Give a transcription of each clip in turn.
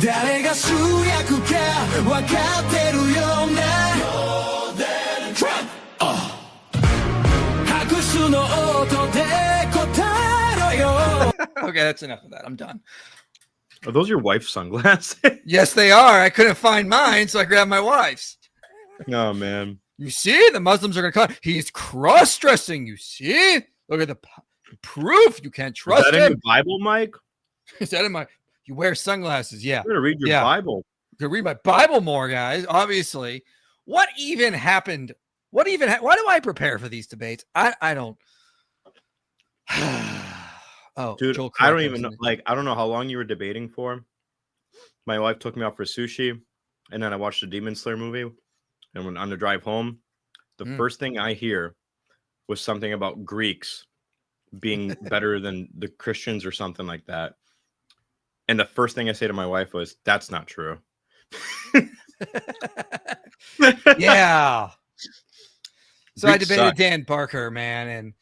誰が主役か分かってるよね拍手の音で答えろよ Okay, that's enough of that. I'm done. Are those your wife's sunglasses? Yes, they are. I couldn't find mine, so I grabbed my wife's. Oh, man. You see, the Muslims are going to cut. He's cross-dressing. You see? Look at the proof. You can't trust Is that him. in your Bible, Mike? Is that in my... You wear sunglasses, yeah. You're going to read your Bible. You read my Bible more, guys, obviously. What even happened? Why do I prepare for these debates? I don't... Oh, dude, I don't even know. Like, I don't know how long you were debating for. My wife took me out for sushi, and then I watched the Demon Slayer movie. And when on the drive home, the first thing I hear was something about Greeks being better than the Christians or something like that. And the first thing I say to my wife was, "That's not true." Yeah. So Greeks I debated suck. Dan Barker, man, and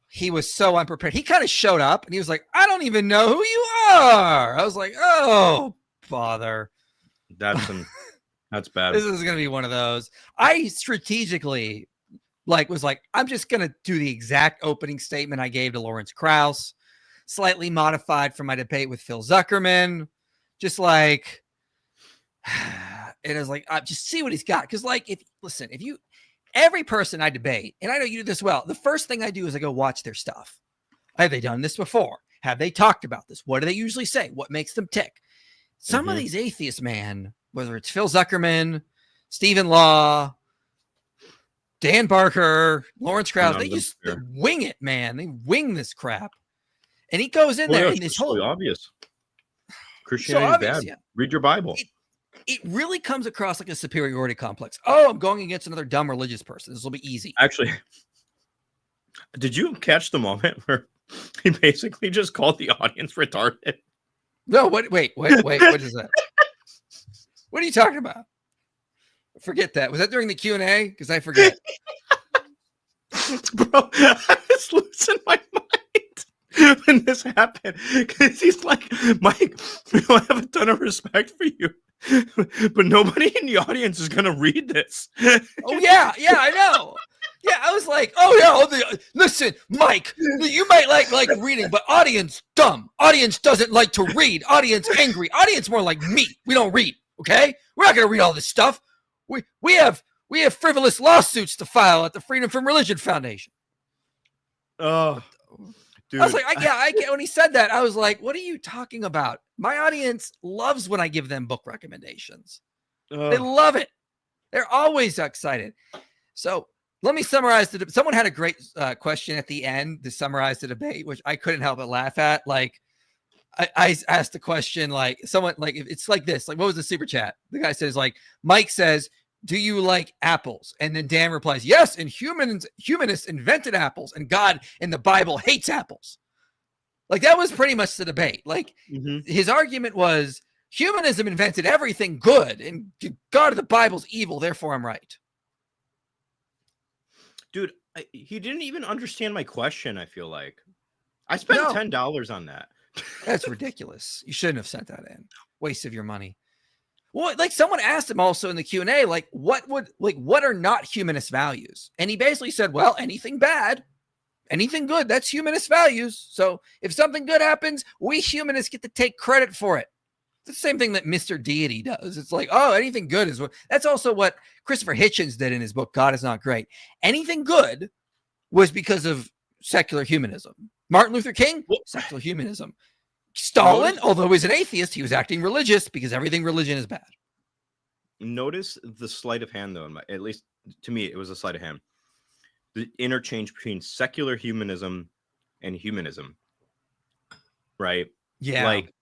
he was so unprepared. He kind of showed up and he was like, "I don't even know who you are." I was like, "Oh, bother." That's bad. This is going to be one of those. I strategically was like, I'm just going to do the exact opening statement I gave to Lawrence Krauss, slightly modified from my debate with Phil Zuckerman. Just like, it is like, just see what he's got. Because every person I debate, and I know you do this well, the first thing I do is I go watch their stuff. Have they done this before? Have they talked about this? What do they usually say? What makes them tick? Some of these atheists, man, whether it's Phil Zuckerman, Stephen Law, Dan Barker, Lawrence Krauss, they just wing it, man. They wing this crap. And he goes in there. And this whole obvious. Christianity is bad. Yeah. Read your Bible. It really comes across like a superiority complex. Oh, I'm going against another dumb religious person. This will be easy. Actually, did you catch the moment where he basically just called the audience retarded? No, wait, what is that? What are you talking about? Forget that. Was that during the Q&A? Because I forget. Bro, I was losing my mind when this happened. Because he's like, "Mike, I have a ton of respect for you, but nobody in the audience is going to read this." Oh, yeah, I know. Yeah, I was like, oh, yeah, listen, Mike, you might like reading, but audience dumb. Audience doesn't like to read. Audience angry. Audience more like me. We don't read, okay? We're not going to read all this stuff. We have frivolous lawsuits to file at the Freedom from Religion Foundation. Oh, dude. I was like, I get when he said that, I was like, what are you talking about? My audience loves when I give them book recommendations. They love it. They're always excited. So let me summarize someone had a great question at the end to summarize the debate, which I couldn't help but laugh at. Like, I asked the question, like, someone, like, it's like this, like, what was the super chat? The guy says, like, Mike says, "Do you like apples?" And then Dan replies, "Yes, and humanists invented apples, and God in the Bible hates apples." Like, that was pretty much the debate. Like, his argument was, humanism invented everything good, and God of the Bible's evil, therefore I'm right. Dude, he didn't even understand my question, I feel like. I spent $10 on that. That's ridiculous. You shouldn't have sent that in. Waste of your money. Well, like, someone asked him also in the Q&A, like, what are not humanist values? And he basically said, well, anything bad, anything good, that's humanist values. So if something good happens, we humanists get to take credit for it. It's the same thing that Mr. Deity does. It's like, oh, anything good is what. That's also what Christopher Hitchens did in his book, God is Not Great. Anything good was because of secular humanism. Martin Luther King, secular humanism. Stalin, although he was an atheist, he was acting religious because everything religion is bad. Notice the sleight of hand, though. At least to me, it was a sleight of hand. The interchange between secular humanism and humanism, right? Yeah. Like,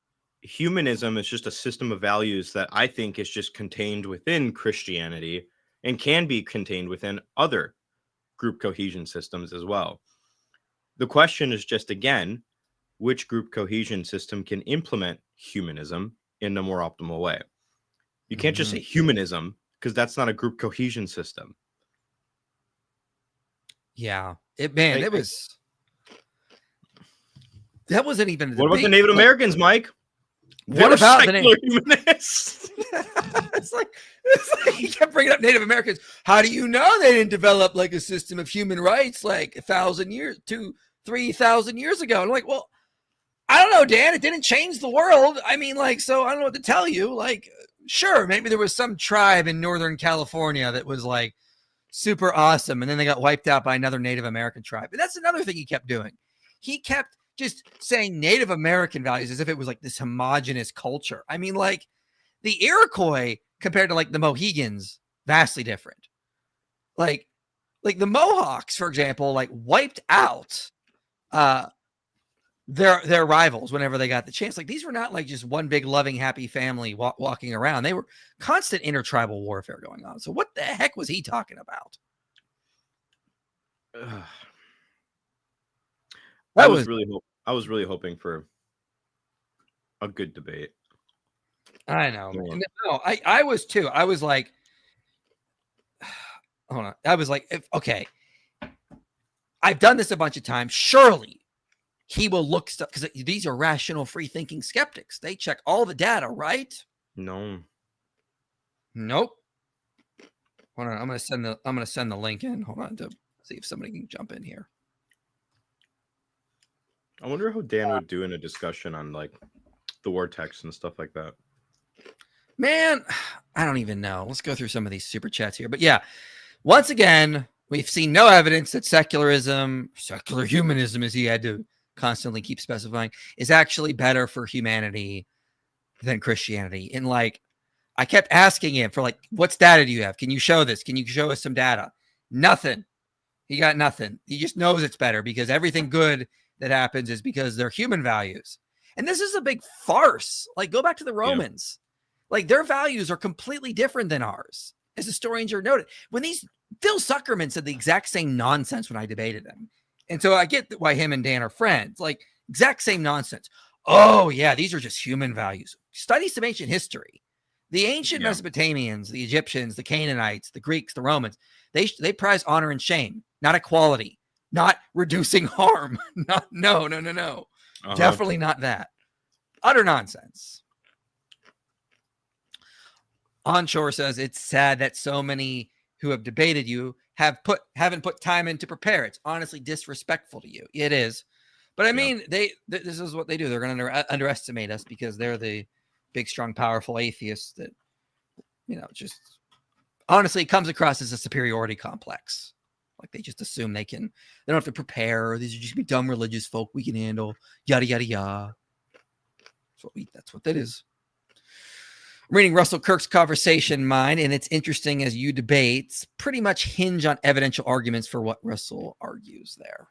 humanism is just a system of values that I think is just contained within Christianity and can be contained within other group cohesion systems as well. The question is just, again, which group cohesion system can implement humanism in a more optimal way? You can't just say humanism, because that's not a group cohesion system. Yeah. That wasn't even. What about the Native Americans, Mike? What about the secular humanists? it's like he kept bringing up Native Americans. How do you know they didn't develop like a system of human rights like 1,000 years, 3,000 years ago? I'm like, well, I don't know, Dan. It didn't change the world. I mean, like, so I don't know what to tell you. Like, sure, maybe there was some tribe in Northern California that was like super awesome, and then they got wiped out by another Native American tribe. And that's another thing he kept doing. He kept just saying Native American values as if it was like this homogenous culture. I mean, like the Iroquois compared to like the Mohegans, vastly different. Like the Mohawks, for example, like wiped out their rivals whenever they got the chance. Like these were not like just one big loving, happy family walking around. They were constant intertribal warfare going on. So what the heck was he talking about? I was really hoping for a good debate. I know. No, I was too. I was like, hold on. I was like, okay, I've done this a bunch of times. Surely he will look stuff because these are rational, free thinking skeptics. They check all the data, right? No. Nope. Hold on. I'm gonna send the link in. Hold on to see if somebody can jump in here. I wonder how Dan would do in a discussion on like the war text and stuff like that. Man, I don't even know. Let's go through some of these super chats here. But yeah, once again, we've seen no evidence that secular humanism, as he had to constantly keep specifying, is actually better for humanity than Christianity. And like, I kept asking him for like, what's data do you have? Can you show this? Can you show us some data? Nothing. He got nothing. He just knows it's better because everything good that happens is because they're human values. And this is a big farce. Like, go back to the Romans. Yeah. Like, their values are completely different than ours. As historians are noted, when Phil Zuckerman said the exact same nonsense when I debated him. And so I get why him and Dan are friends. Like, exact same nonsense. Oh, yeah, these are just human values. Study some ancient history. The ancient Mesopotamians, the Egyptians, the Canaanites, the Greeks, the Romans, they prize honor and shame, not equality, not reducing harm. No. Definitely not that. Utter nonsense. Onshore says it's sad that so many who have debated you haven't put time in to prepare. It's honestly disrespectful to you. It is. But I mean, this is what they do. They're going to underestimate us because they're the big, strong, powerful atheists that, just honestly, it comes across as a superiority complex. Like they just assume they don't have to prepare. These are just dumb religious folk we can handle. Yada, yada, yada. That's what that is. I'm reading Russell Kirk's Conversation Mind, and it's interesting as you debates pretty much hinge on evidential arguments for what Russell argues there.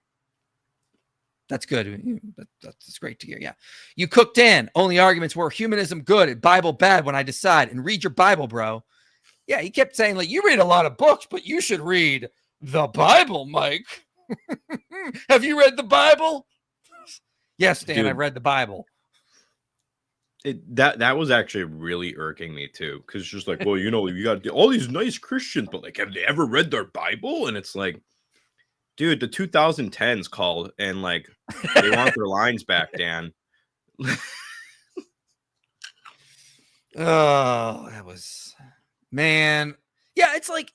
That's good. That's great to hear. Yeah. You cooked in. Only arguments were humanism good and Bible bad when I decide. And read your Bible, bro. Yeah, he kept saying, like, you read a lot of books, but you should read the Bible, Mike. Have you read the Bible? Yes, Dan, I've read the Bible. That was actually really irking me too, because it's just like, well, you got all these nice Christians, but like, have they ever read their Bible? And it's like, dude, the 2010s called and like they want their lines back, Dan. Oh, that was, man. Yeah, it's like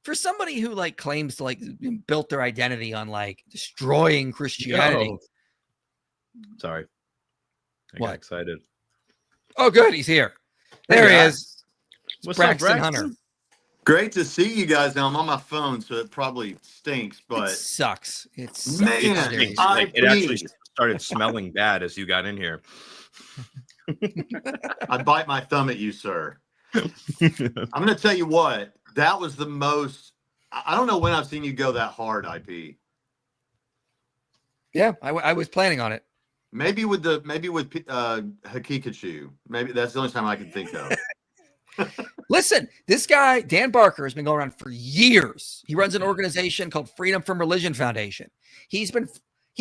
for somebody who like claims to like built their identity on like destroying Christianity. Yo. Sorry. I got excited. Oh, good. He's here. There he is. What's Braxton up, Braxton? Hunter. Great to see you guys. Now I'm on my phone, so it probably stinks, but it sucks. It actually started smelling bad as you got in here. I bite my thumb at you, sir. I'm going to tell you what. That was the most. I don't know when I've seen you go that hard, IP. Yeah, I was planning on it. Maybe with Hakikachu. Maybe that's the only time I can think of. Listen, this guy, Dan Barker, has been going around for years. He runs an organization called Freedom from Religion Foundation. He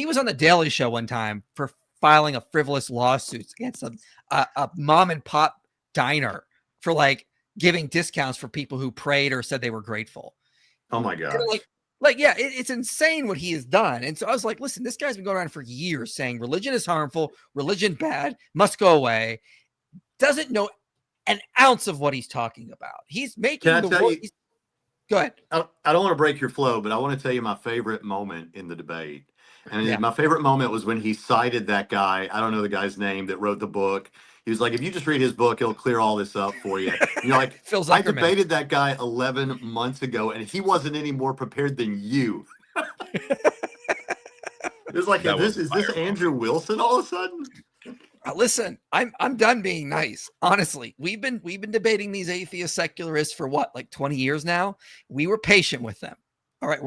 was on the Daily Show one time for filing a frivolous lawsuit against a mom and pop diner for like giving discounts for people who prayed or said they were grateful. Oh my God. It's insane what he has done. And so I was like, listen, this guy's been going around for years saying religion is harmful, religion bad, must go away. doesn't know an ounce of what he's talking about. He's making Can I tell you? Go ahead. I don't want to break your flow, but I want to tell you my favorite moment in the debate. And Yeah. my favorite moment was when he cited that guy. I don't know the guy's name that wrote the book. He was like, if you just read his book, it'll clear all this up for you. And you're like, Phil I Zuckerman. debated that guy 11 months ago, and he wasn't any more prepared than you. It was like, That is was this fireball. Andrew Wilson all of a sudden? Listen, I'm done being nice. Honestly, we've been debating these atheist secularists for what, like 20 years now. We were patient with them. All right,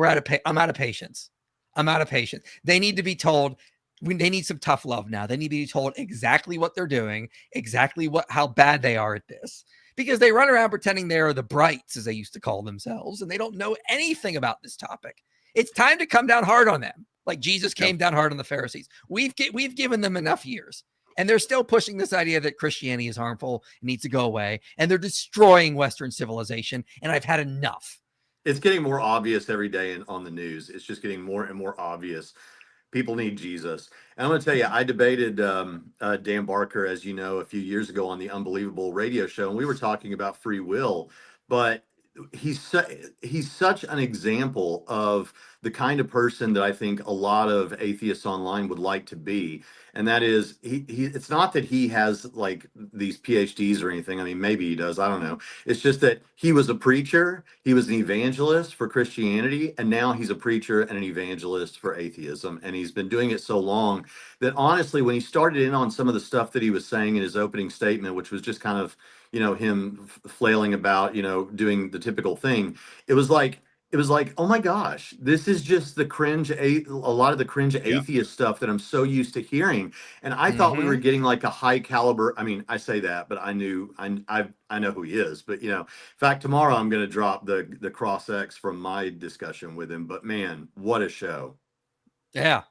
I'm out of patience. I'm out of patience. They need to be told. They need some tough love now. They need to be told exactly what they're doing, exactly how bad they are at this, because they run around pretending they are the brights, as they used to call themselves, and they don't know anything about this topic. It's time to come down hard on them, like Jesus came down hard on the Pharisees. We've given them enough years. And they're still pushing this idea that Christianity is harmful, needs to go away, and they're destroying Western civilization. And I've had enough. It's getting more obvious every day on the news. It's just getting more and more obvious. People need Jesus. And I'm going to tell you, I debated Dan Barker, as you know, a few years ago on the Unbelievable radio show, and we were talking about free will. But he's such an example of the kind of person that I think a lot of atheists online would like to be. And that is, he it's not that he has like these PhDs or anything. I mean, maybe he does. I don't know. It's just that he was a preacher, he was an evangelist for Christianity, and now he's a preacher and an evangelist for atheism. And he's been doing it so long that honestly, when he started in on some of the stuff that he was saying in his opening statement, which was just kind of, him flailing about, doing the typical thing, it was like, oh my gosh, this is just the cringe, a lot of the cringe atheist stuff that I'm so used to hearing. And I thought we were getting like a high caliber. I mean, I say that, but I know who he is. But in fact, tomorrow I'm going to drop the cross X from my discussion with him. But man, what a show! Yeah.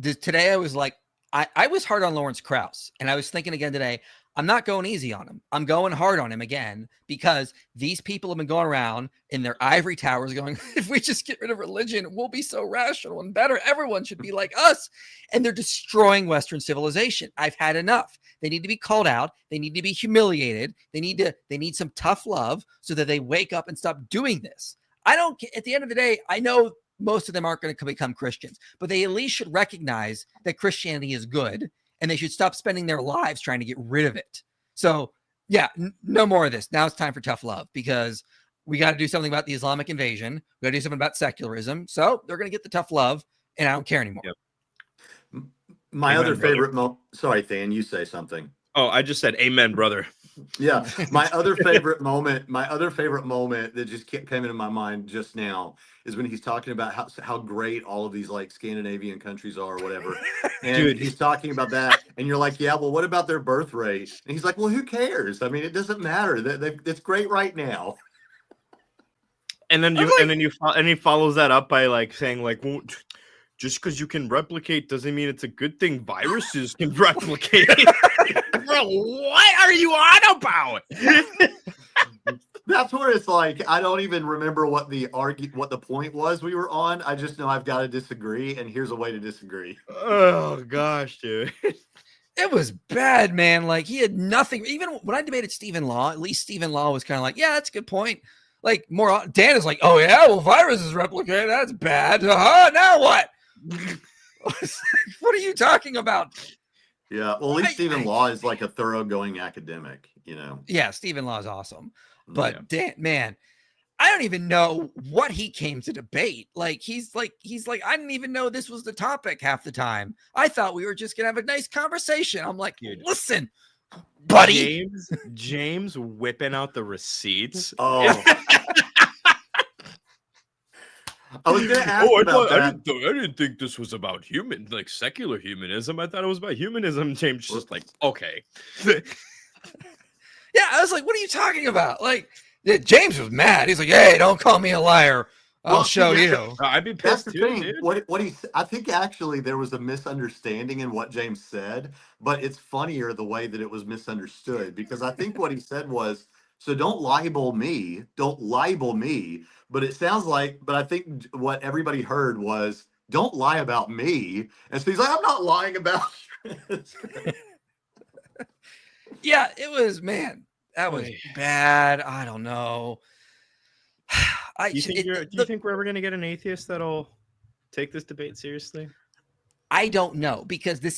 Today I was like, I was hard on Lawrence Krauss, and I was thinking again today, I'm not going easy on him. I'm going hard on him again, because these people have been going around in their ivory towers going, if we just get rid of religion, we'll be so rational and better. Everyone should be like us. And they're destroying Western civilization. I've had enough. They need to be called out. They need to be humiliated. They need some tough love so that they wake up and stop doing this. At the end of the day, I know most of them aren't going to become Christians, but they at least should recognize that Christianity is good, and they should stop spending their lives trying to get rid of it. So yeah, no more of this. Now it's time for tough love, because we got to do something about the Islamic invasion. We got to do something about secularism. So they're going to get the tough love, and I don't care anymore. Yep. My Amen, other brother. favorite sorry, Than, you say something. Oh, I just said amen, brother. Yeah, my other favorite moment that just came into my mind just now is when he's talking about how great all of these like Scandinavian countries are or whatever. And Dude, he's talking about that, and you're like, yeah, well, what about their birth rate? And he's like, well, who cares? I mean, it doesn't matter. It's great right now. And then he follows that up by like saying like, well, just because you can replicate doesn't mean it's a good thing. Viruses can replicate. Bro, what are you on about? That's where it's like, I don't even remember what the point was we were on. I just know I've got to disagree, and here's a way to disagree. Oh gosh, dude. It was bad, man. Like, he had nothing. Even when I debated Stephen Law, at least Stephen Law was kind of like, yeah, that's a good point. Like, Dan is like, oh yeah, well, viruses replicate. That's bad. Now what? What are you talking about? Yeah, well, at least Stephen Law is like a thoroughgoing academic, Yeah, Stephen Law is awesome. But Dan, man, I don't even know what he came to debate. Like, he's like, I didn't even know this was the topic half the time. I thought we were just gonna have a nice conversation. I'm like, dude, listen, buddy. James whipping out the receipts. Oh. I was going to ask about that. I didn't think this was about secular humanism. I thought it was about humanism. James just like, okay. Yeah, I was like, what are you talking about? Like, James was mad. He's like, hey, don't call me a liar. I'll show you. I'd be pissed That's the too, thing. dude. I think actually there was a misunderstanding in what James said, but it's funnier the way that it was misunderstood, because I think what he said was, so don't libel me. But it sounds like, but I think what everybody heard was, don't lie about me. And so he's like, I'm not lying about you. Yeah, it was, man, that was bad. I don't know. Do you think we're ever going to get an atheist that'll take this debate seriously? I don't know, because this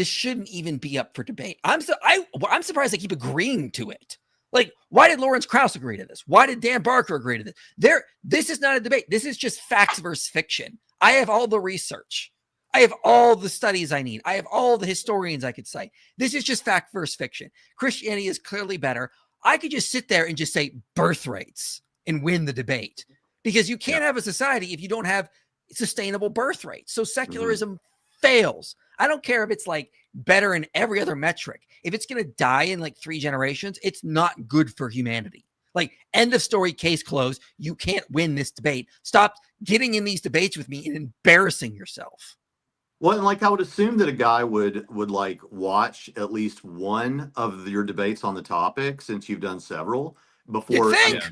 shouldn't even be up for debate. I'm surprised they keep agreeing to it. Like, why did Lawrence Krauss agree to this? Why did Dan Barker agree to this? This is not a debate. This is just facts versus fiction. I have all the research. I have all the studies I need. I have all the historians I could cite. This is just fact versus fiction. Christianity is clearly better. I could just sit there and just say birth rates and win the debate, because you can't have a society if you don't have sustainable birth rates. So secularism fails. I don't care if it's like better in every other metric. If it's going to die in like 3 generations, it's not good for humanity. Like, end of story, case closed. You can't win this debate. Stop getting in these debates with me and embarrassing yourself. Well, and like I would assume that a guy would like watch at least one of your debates on the topic, since you've done several before. You think?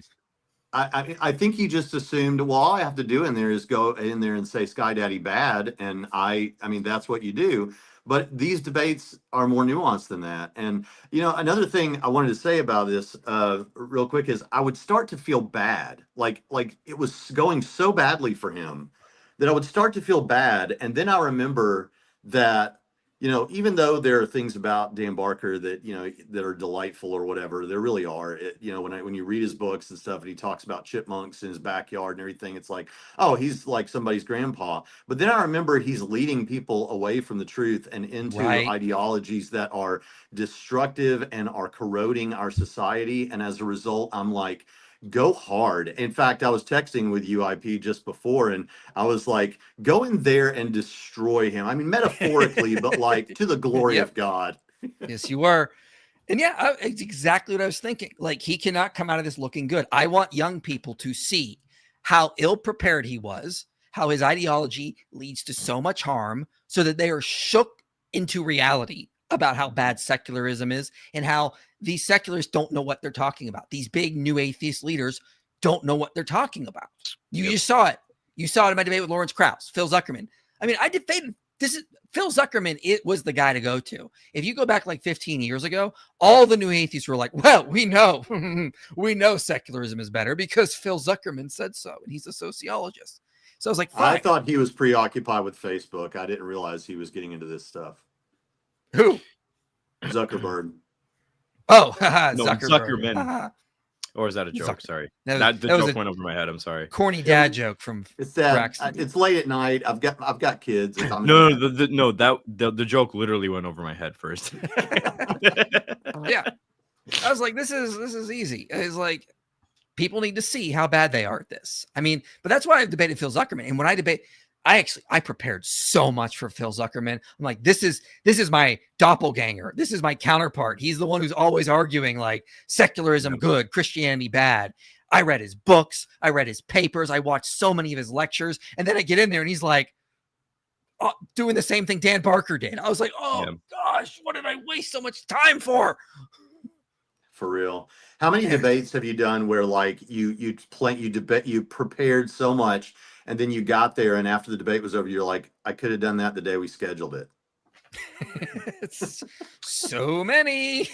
I think he just assumed, well, all I have to do in there is go in there and say Sky Daddy bad, and I mean that's what you do. But these debates are more nuanced than that. And another thing I wanted to say about this real quick is I would start to feel bad, like it was going so badly for him that I would start to feel bad. And then I remember that, even though there are things about Dan Barker that, that are delightful or whatever, there really are. When you read his books and stuff, and he talks about chipmunks in his backyard and everything, it's like, oh, he's like somebody's grandpa. But then I remember he's leading people away from the truth and into ideologies that are destructive and are corroding our society. And as a result, I'm like, go hard. In fact, I was texting with UIP just before, and I was like, go in there and destroy him. I mean, metaphorically, but like to the glory of God. Yes, you were. And yeah, it's exactly what I was thinking. Like, he cannot come out of this looking good. I want young people to see how ill-prepared he was, how his ideology leads to so much harm, so that they are shook into reality about how bad secularism is, and how these secularists don't know what they're talking about. These big new atheist leaders don't know what they're talking about. You just saw it. You saw it in my debate with Lawrence Krauss, Phil Zuckerman. I mean, I debated Phil Zuckerman. It was the guy to go to. If you go back like 15 years ago, all the new atheists were like, well, we know secularism is better because Phil Zuckerman said so, and he's a sociologist. So I was like, fine. I thought he was preoccupied with Facebook. I didn't realize he was getting into this stuff. Who? Zuckerberg. Oh, no, Zuckerman. Or is that a joke? Sorry. The joke went over my head. I'm sorry. Corny dad joke from It's sad. It's late at night. I've got kids. The joke literally went over my head first. Yeah. I was like, this is easy. It's like, people need to see how bad they are at this. I mean, but that's why I've debated Phil Zuckerman. And when I debate, I prepared so much for Phil Zuckerman. I'm like, this is my doppelganger. This is my counterpart. He's the one who's always arguing like secularism good, Christianity bad. I read his books. I read his papers. I watched so many of his lectures. And then I get in there and he's like, doing the same thing Dan Barker did. I was like, gosh, what did I waste so much time for? For real. How many debates have you done where like you prepared so much, and then you got there, and after the debate was over, you're like, I could have done that the day we scheduled it? It's so many.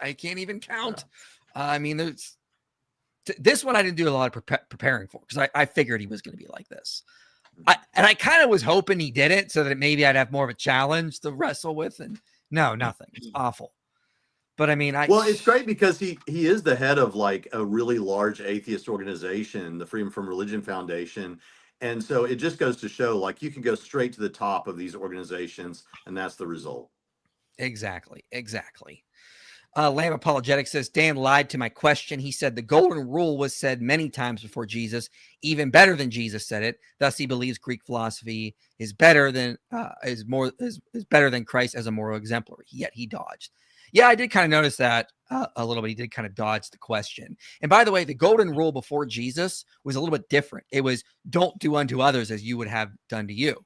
I can't even count. I mean, there's this one I didn't do a lot of preparing for, because I figured he was going to be like this. I kind of was hoping he didn't, so that maybe I'd have more of a challenge to wrestle with. And no, nothing. It's awful. But I mean, well, it's great because he is the head of like a really large atheist organization, the Freedom from Religion Foundation. And so it just goes to show, like, you can go straight to the top of these organizations, and that's the result. Exactly. Lamb Apologetics says, Dan lied to my question. He said the golden rule was said many times before Jesus, even better than Jesus said it. Thus, he believes Greek philosophy is better than better than Christ as a moral exemplary. Yet he dodged. Yeah, I did kind of notice that a little bit. He did kind of dodge the question. And by the way, the golden rule before Jesus was a little bit different. It was, don't do unto others as you would have done to you.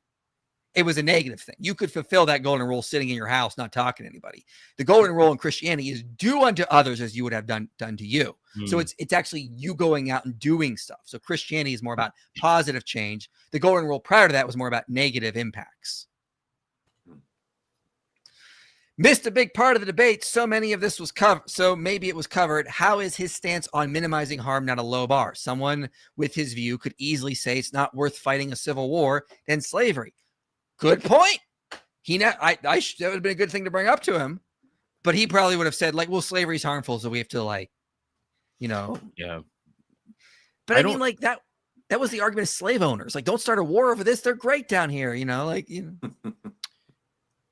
It was a negative thing. You could fulfill that golden rule sitting in your house, not talking to anybody. The golden rule in Christianity is do unto others as you would have done to you. So it's actually you going out and doing stuff. So Christianity is more about positive change. The golden rule prior to that was more about negative impacts. Missed a big part of the debate. So many of this was covered. So maybe it was covered. How is his stance on minimizing harm not a low bar? Someone with his view could easily say it's not worth fighting a civil war than slavery. Good point. That would have been a good thing to bring up to him, but he probably would have said like, well, slavery is harmful. So we have to like, Yeah. But I mean, like that was the argument of slave owners. Like, don't start a war over this. They're great down here.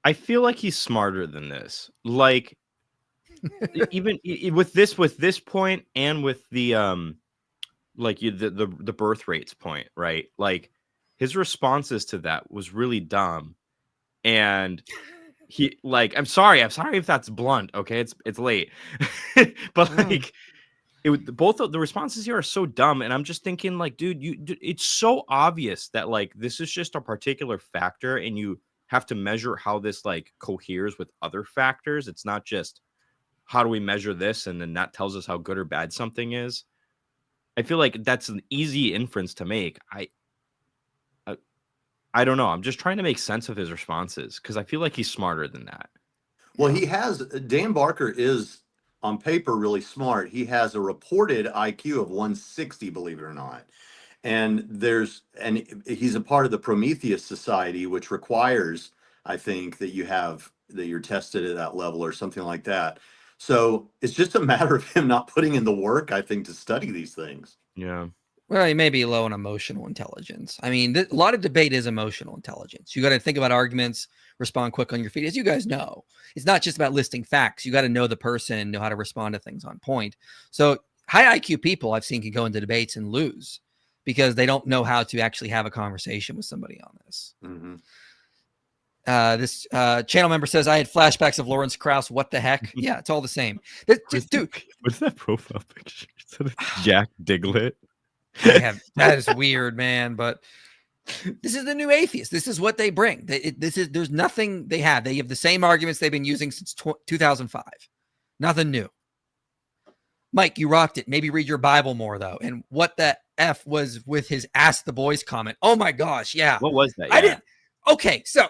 I feel like he's smarter than this. Like, even with this point and with the the birth rates point, right? Like, his responses to that was really dumb, and he like, I'm sorry if that's blunt. Okay, it's late, but like, both of the responses here are so dumb, and I'm just thinking like, dude, it's so obvious that like this is just a particular factor, and you have to measure how this like coheres with other factors. It's not just how do we measure this and then that tells us how good or bad something is. I feel like that's an easy inference to make. I don't know. I'm just trying to make sense of his responses because I feel like he's smarter than that. Well, Dan Barker is on paper really smart. He has a reported IQ of 160, believe it or not. And he's a part of the Prometheus Society, which requires, I think, that you're tested at that level or something like that. So it's just a matter of him not putting in the work, I think, to study these things. Yeah. Well, he may be low on emotional intelligence. I mean, a lot of debate is emotional intelligence. You got to think about arguments, respond quick on your feet. As you guys know, it's not just about listing facts. You got to know the person, know how to respond to things on point. So high IQ people I've seen can go into debates and lose because they don't know how to actually have a conversation with somebody on this. Mm-hmm. This channel member says, I had flashbacks of Lawrence Krauss. What the heck? Yeah, it's all the same. Dude, what's that profile picture? Is that Jack Diglett? That is weird, man. But this is the new atheist. This is what they bring. There's nothing they have. They have the same arguments they've been using since 2005. Nothing new. Mike, you rocked it. Maybe read your Bible more though. And what the F was with his "Ask the Boys" comment? Oh my gosh, yeah. What was that? Yeah. I didn't. Okay, so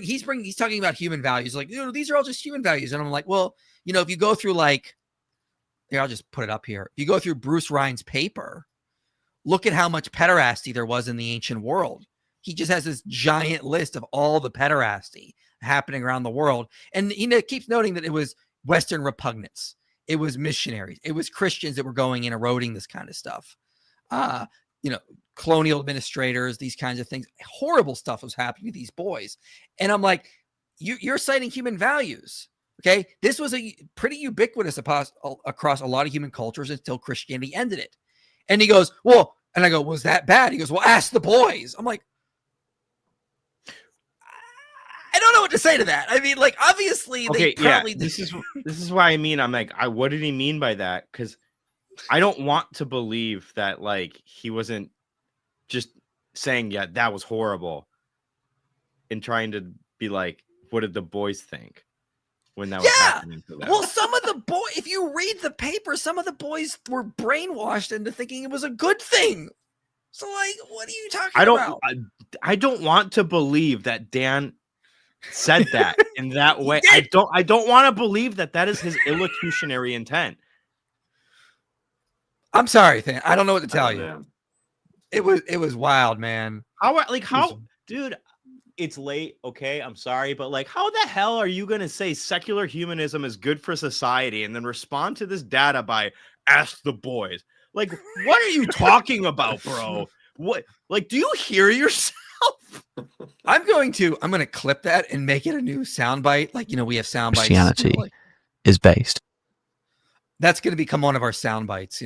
he's talking about human values. Like, these are all just human values, and I'm like, well, if you go through like, here, I'll just put it up here. If you go through Bruce Ryan's paper, look at how much pederasty there was in the ancient world. He just has this giant list of all the pederasty happening around the world, and he keeps noting that it was Western repugnance. It was missionaries. It was Christians that were going and eroding this kind of stuff. Colonial administrators, these kinds of things. Horrible stuff was happening to these boys. And I'm like, you're citing human values. Okay. This was a pretty ubiquitous across a lot of human cultures until Christianity ended it. And he goes, well, and I go, was that bad? He goes, well, ask the boys. I'm like, I don't know what to say to that. I mean, like, obviously, okay, this is why I mean, I'm like, what did he mean by that? Because I don't want to believe that, like, he wasn't just saying, yeah, that was horrible, and trying to be like, what did the boys think when that was happening to them? Well, some of the boys, if you read the paper, some of the boys were brainwashed into thinking it was a good thing. So, like, what are you talking about? I don't want to believe that Dan said that in that way. I don't want to believe that is his illocutionary intent. I'm sorry, Than. I don't know what to tell you. It was wild, man. Dude, it's late. Okay, I'm sorry, but like, how the hell are you going to say secular humanism is good for society and then respond to this data by ask the boys? Like, what are you talking about, bro? What? Like, do you hear yourself? I'm going to clip that and make it a new soundbite. Like, we have soundbites. Christianity is based. That's going to become one of our sound bites,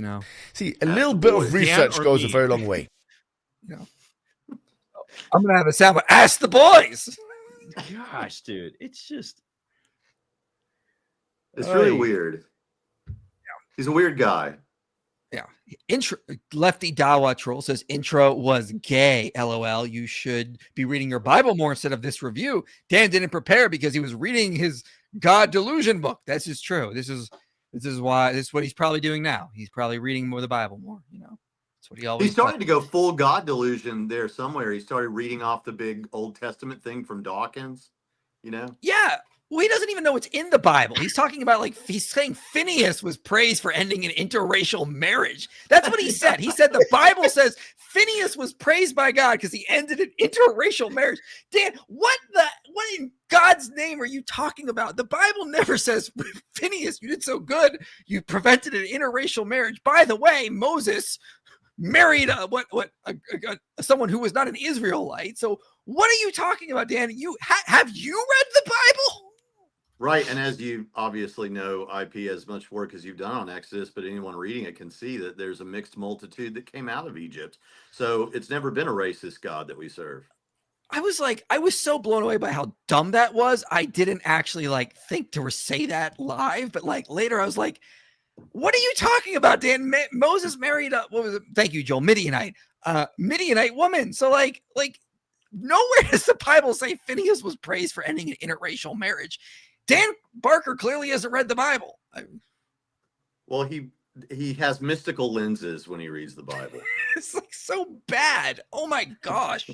See, a little bit of research goes a very long way. I'm going to have a sound bite. Ask the boys. Gosh, dude. It's really weird. He's a weird guy. Yeah. Lefty Dawa Troll says intro was gay. LOL. You should be reading your Bible more instead of this review. Dan didn't prepare because he was reading his God delusion book. That's just true. This is what he's probably doing now. He's probably reading more the Bible more, That's what he always. He started to go full God delusion there somewhere. He started reading off the big Old Testament thing from Dawkins, Yeah. Well, he doesn't even know what's in the Bible. He's talking about, like, he's saying Phineas was praised for ending an interracial marriage. That's what he said. He said the Bible says Phineas was praised by God because he ended an interracial marriage. Dan, what in God's name are you talking about? The Bible never says, Phineas, you did so good, you prevented an interracial marriage. By the way, Moses married someone who was not an Israelite. So what are you talking about, Dan? Have you read the Bible? Right. And as you obviously know, IP, as much work as you've done on Exodus, but anyone reading it can see that there's a mixed multitude that came out of Egypt. So it's never been a racist God that we serve. I was so blown away by how dumb that was. I didn't actually think to say that live, but later I was like, what are you talking about, Dan? Moses married thank you, Joel, Midianite woman. So nowhere does the Bible say Phineas was praised for ending an interracial marriage. Dan Barker clearly hasn't read the Bible. Well, he has mystical lenses when he reads the Bible. It's so bad. Oh my gosh.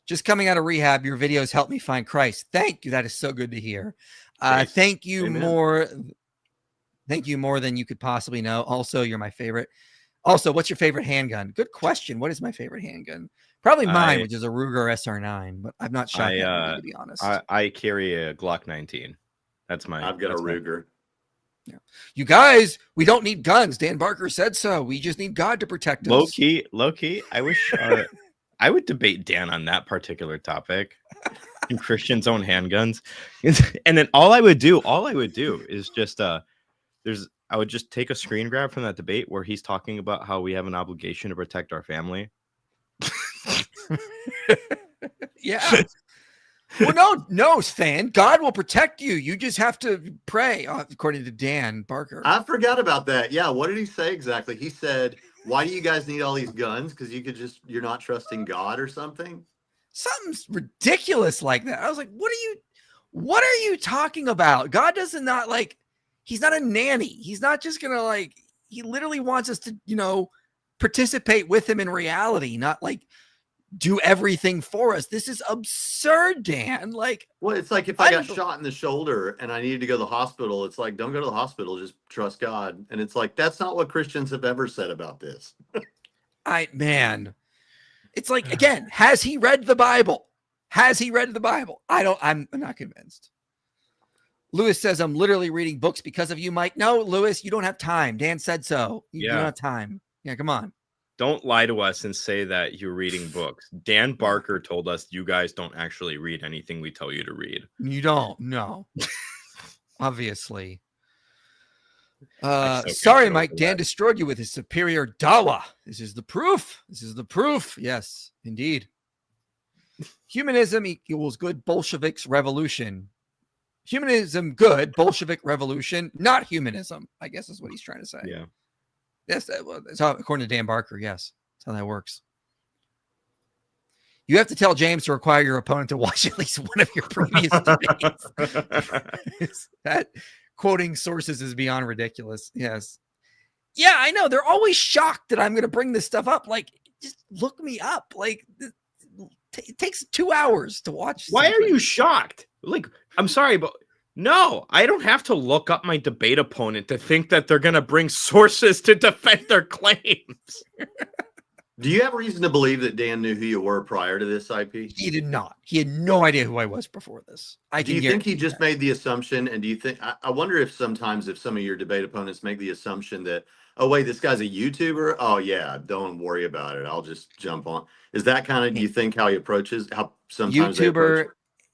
Just coming out of rehab, your videos helped me find Christ. Thank you. That is so good to hear. Thank you. Amen. Thank you more than you could possibly know. Also, you're my favorite. Also, what's your favorite handgun? Good question. What is my favorite handgun? Probably mine, which is a Ruger SR9, but I've not shot that, to be honest. I carry a Glock 19. I've got a Ruger. Yeah. You guys, we don't need guns. Dan Barker said so. We just need God to protect us. Low key. I wish I would debate Dan on that particular topic. And Christians own handguns. And then all I would do is just I would just take a screen grab from that debate where he's talking about how we have an obligation to protect our family. Yeah. Well, no, Stan. God will protect you. You just have to pray, according to Dan Barker. I forgot about that. Yeah. What did he say exactly? He said, why do you guys need all these guns? Because you're not trusting God or something? Something's ridiculous like that. I was like, what are you talking about? God does not he's not a nanny. He's not just gonna he literally wants us to, participate with him in reality, not do everything for us. This is absurd, Dan. Well, it's like if I got shot in the shoulder and I needed to go to the hospital, it's like, don't go to the hospital, just trust God. And it's like, that's not what Christians have ever said about this. It's again, has he read the Bible? I'm not convinced. Lewis says, I'm literally reading books because of you, Mike. No, Lewis, you don't have time. Dan said so. You don't have time. Yeah, come on. Don't lie to us and say that you're reading books. Dan Barker told us you guys don't actually read anything we tell you to read. You don't? No. Obviously. Sorry, Mike. Dan destroyed you with his superior dawa. This is the proof. Yes, indeed. Humanism equals good Bolsheviks revolution. Humanism good, Bolshevik revolution, not humanism, I guess is what he's trying to say. Yeah. Yes, that's how, according to Dan Barker, yes. That's how that works. You have to tell James to require your opponent to watch at least one of your previous debates. That quoting sources is beyond ridiculous. Yes. Yeah, I know. They're always shocked that I'm going to bring this stuff up. Just look me up. It takes 2 hours to watch. Why are you shocked? I'm sorry, but no, I don't have to look up my debate opponent to think that they're going to bring sources to defend their claims. Do you have reason to believe that Dan knew who you were prior to this, IP? He did not. He had no idea who I was before this. Do you think he just made the assumption? And do you think, I wonder if sometimes if some of your debate opponents make the assumption that, oh, wait, this guy's a YouTuber? Oh, yeah, don't worry about it. I'll just jump on. Is that kind of, do you think, how he approaches, how sometimes YouTuber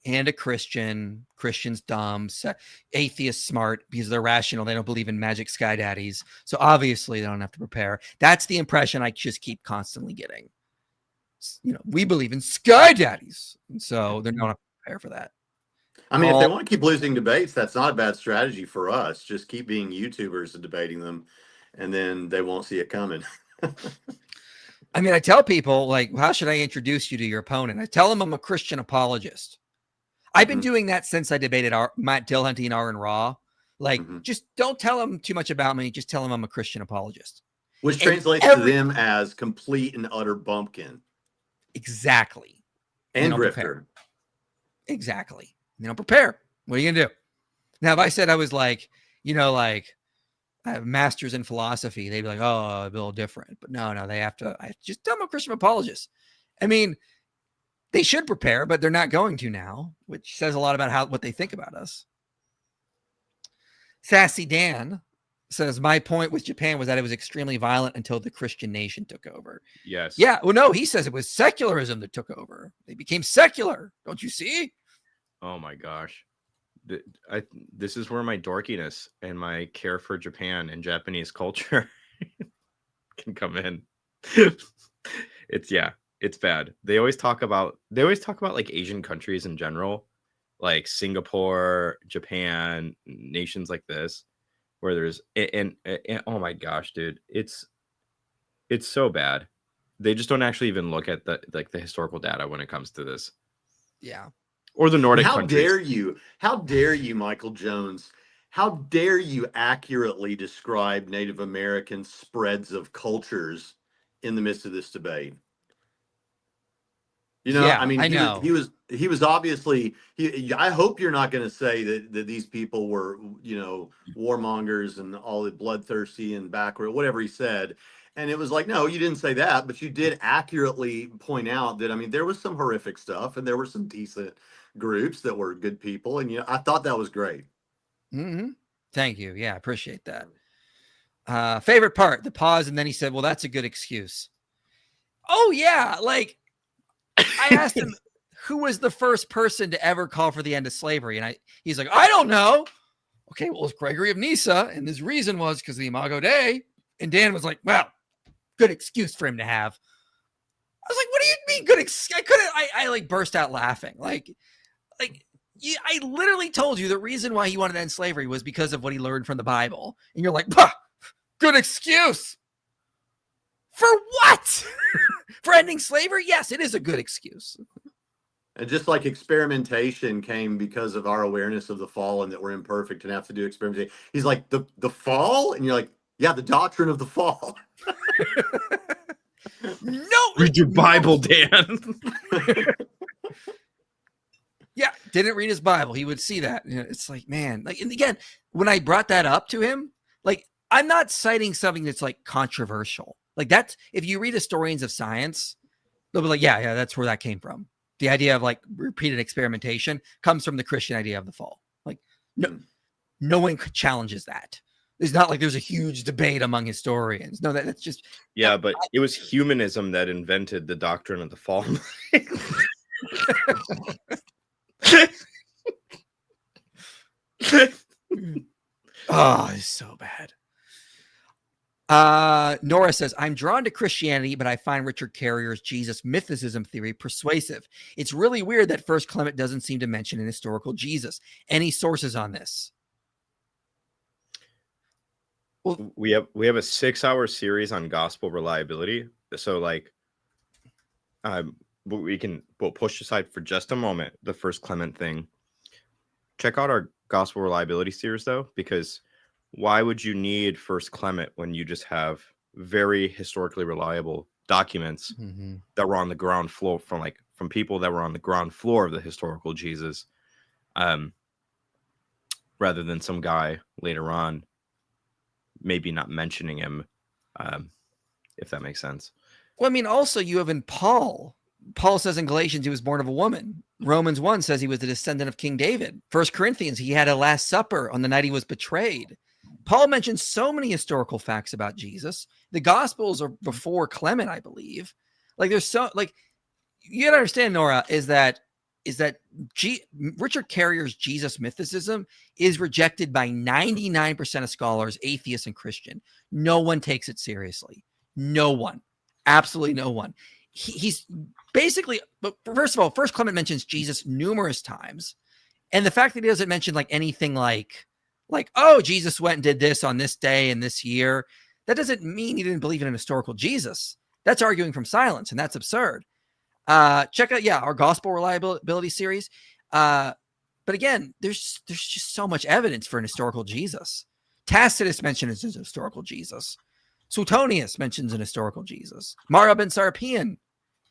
and a Christian? Christians dumb, atheists smart because they're rational. They don't believe in magic sky daddies. So obviously they don't have to prepare. That's the impression I just keep constantly getting. We believe in sky daddies. And so they're not prepare for that. I mean, if they want to keep losing debates, that's not a bad strategy for us. Just keep being YouTubers and debating them, and then they won't see it coming. I mean, I tell people, how should I introduce you to your opponent? I tell them I'm a Christian apologist. I've been doing that since I debated Matt Dillahunty and Aaron Ra. Just don't tell them too much about me. Just tell them I'm a Christian apologist. Which translates to them as complete and utter bumpkin. Exactly. And grifter. Exactly. They don't prepare. What are you gonna do? Now, if I said I was like, like I have masters in philosophy, they'd be like, oh, a little different. But no, they have to. I just tell them I'm a Christian apologist. I mean, they should prepare, but they're not going to now, which says a lot about what they think about us. Sassy Dan says, my point with Japan was that it was extremely violent until the Christian nation took over. Yes. Yeah. Well, no, he says it was secularism that took over. They became secular. Don't you see? Oh my gosh. This is where my dorkiness and my care for Japan and Japanese culture can come in. It's bad. They always talk about like Asian countries in general, like Singapore, Japan, nations like this, where there's and oh my gosh, dude, it's so bad. They just don't actually even look at the historical data when it comes to this. Yeah. Or the Nordic How countries. dare you? How dare you, Michael Jones? How dare you accurately describe Native American spreads of cultures in the midst of this debate? I mean, I know. He was obviously. I hope you're not going to say that these people were, warmongers and all the bloodthirsty and backward, whatever he said. And it was like, no, you didn't say that, but you did accurately point out that, I mean, there was some horrific stuff and there were some decent groups that were good people. And, I thought that was great. Mm-hmm. Thank you. Yeah, I appreciate that. Favorite part, the pause. And then he said, well, that's a good excuse. Oh, yeah. Like, I asked him, who was the first person to ever call for the end of slavery? And he's like, I don't know. Okay, well, it's Gregory of Nyssa. And his reason was because of the Imago Dei. And Dan was like, well, good excuse for him to have. I was like, what do you mean good excuse? I like burst out laughing. I literally told you the reason why he wanted to end slavery was because of what he learned from the Bible. And you're like, bah, good excuse. For what? For ending slavery? Yes, it is a good excuse. And just like experimentation came because of our awareness of the fall and that we're imperfect and have to do experimentation. He's like, the fall? And you're like, yeah, the doctrine of the fall. No. Read your Bible, Dan. Yeah, didn't read his Bible. He would see that. It's like, man, and again, when I brought that up to him, I'm not citing something that's controversial. That's, if you read historians of science, they'll be like, yeah, that's where that came from. The idea of repeated experimentation comes from the Christian idea of the fall. No one challenges that. It's not like there's a huge debate among historians. No, that's just. Yeah, but it was humanism that invented the doctrine of the fall. Oh, it's so bad. Nora says, I'm drawn to Christianity, but I find Richard Carrier's Jesus mythicism theory persuasive. It's really weird that First Clement doesn't seem to mention an historical Jesus. Any sources on this? Well, we have a 6-hour series on gospel reliability. So we'll push aside for just a moment the First Clement thing. Check out our gospel reliability series though, because why would you need First Clement when you just have very historically reliable documents that were on the ground floor from people that were on the ground floor of the historical Jesus, rather than some guy later on maybe not mentioning him, if that makes sense. Well, I mean, also you have in Paul. Paul says in Galatians he was born of a woman. Romans 1 says he was the descendant of King David. 1 Corinthians, he had a Last Supper on the night he was betrayed. Paul mentions so many historical facts about Jesus. The Gospels are before Clement, I believe. There's so you gotta understand, Nora, is that Richard Carrier's Jesus mythicism is rejected by 99% of scholars, atheists and Christian. No one takes it seriously. No one, absolutely no one. He's basically, but first of all, First Clement mentions Jesus numerous times, and the fact that he doesn't mention anything like, oh, Jesus went and did this on this day and this year, that doesn't mean he didn't believe in an historical Jesus. That's arguing from silence, and that's absurd. Check out, our gospel reliability series. But again, there's just so much evidence for an historical Jesus. Tacitus mentions a historical Jesus. Suetonius mentions an historical Jesus. Mara ben Serapion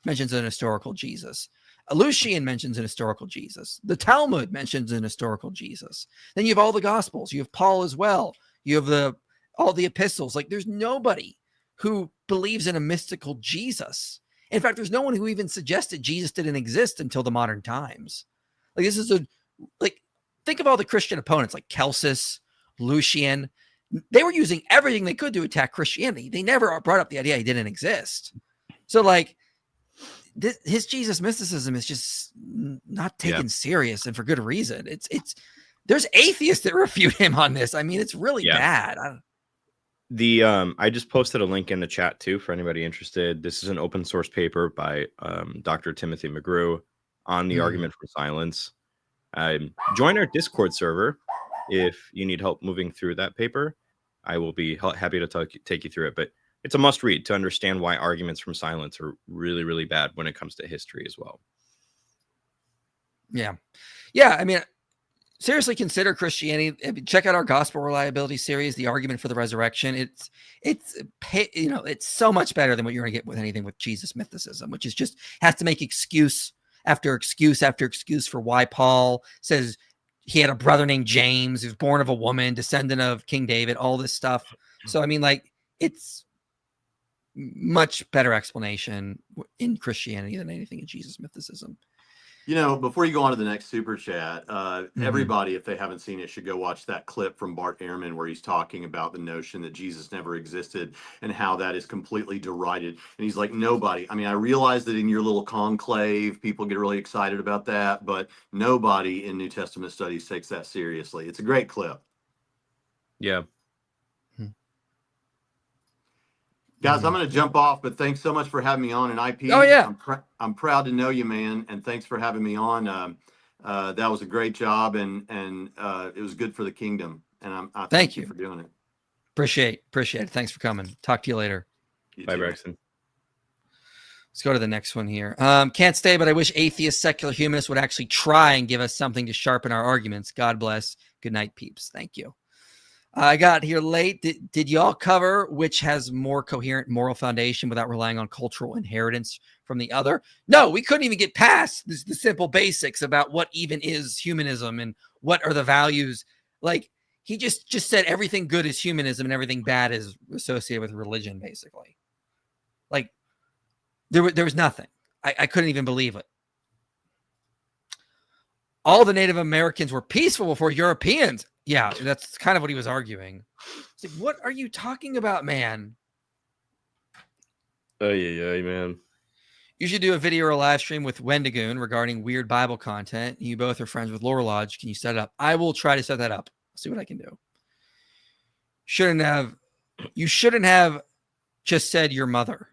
mentions an historical Jesus. Lucian mentions an historical Jesus. The Talmud mentions an historical Jesus. Then you have all the Gospels. You have Paul as well. You have all the epistles. Like, there's nobody who believes in a mystical Jesus. In fact, there's no one who even suggested Jesus didn't exist until the modern times. Like, this is think of all the Christian opponents like Celsus, Lucian. They were using everything they could to attack Christianity. They never brought up the idea he didn't exist. So, like, his Jesus mysticism is just not taken serious, and for good reason. There's atheists that refute him on this. I mean, it's really bad. I just posted a link in the chat too for anybody interested. This is an open source paper by Dr. Timothy McGrew on the argument from silence. Join our Discord server if you need help moving through that paper. I will be happy to take you through it, but it's a must read to understand why arguments from silence are really, really bad when it comes to history as well. Yeah. I mean, seriously consider Christianity. Check out our gospel reliability series, The Argument for the Resurrection. It's so much better than what you're going to get with anything with Jesus mythicism, which is just has to make excuse after excuse after excuse for why Paul says he had a brother named James, who's born of a woman, descendant of King David, all this stuff. So, I mean, like, it's much better explanation in Christianity than anything in Jesus mythicism. Before you go on to the next super chat, everybody, if they haven't seen it, should go watch that clip from Bart Ehrman where he's talking about the notion that Jesus never existed and how that is completely derided. And he's like, nobody. I mean, I realize that in your little conclave, people get really excited about that, but nobody in New Testament studies takes that seriously. It's a great clip. Yeah. Guys, I'm going to jump off, but thanks so much for having me on. And IP, oh yeah, I'm proud to know you, man, and thanks for having me on. That was a great job, and it was good for the kingdom. And I thank you for doing it. Appreciate it. Thanks for coming. Talk to you later. Bye, Braxton. Let's go to the next one here. Can't stay, but I wish atheist secular humanists would actually try and give us something to sharpen our arguments. God bless. Good night, peeps. Thank you. I got here late. Did y'all cover which has more coherent moral foundation without relying on cultural inheritance from the other? No, we couldn't even get past the simple basics about what even is humanism and what are the values. Like, he just said everything good is humanism and everything bad is associated with religion, basically. Like, there was nothing. I couldn't even believe it. All the Native Americans were peaceful before Europeans. Yeah, that's kind of what he was arguing. It's like, what are you talking about, man? Yeah, man. You should do a video or a live stream with Wendigoon regarding weird Bible content. You both are friends with Laura Lodge. Can you set it up? I will try to set that up. See what I can do. You shouldn't have just said your mother.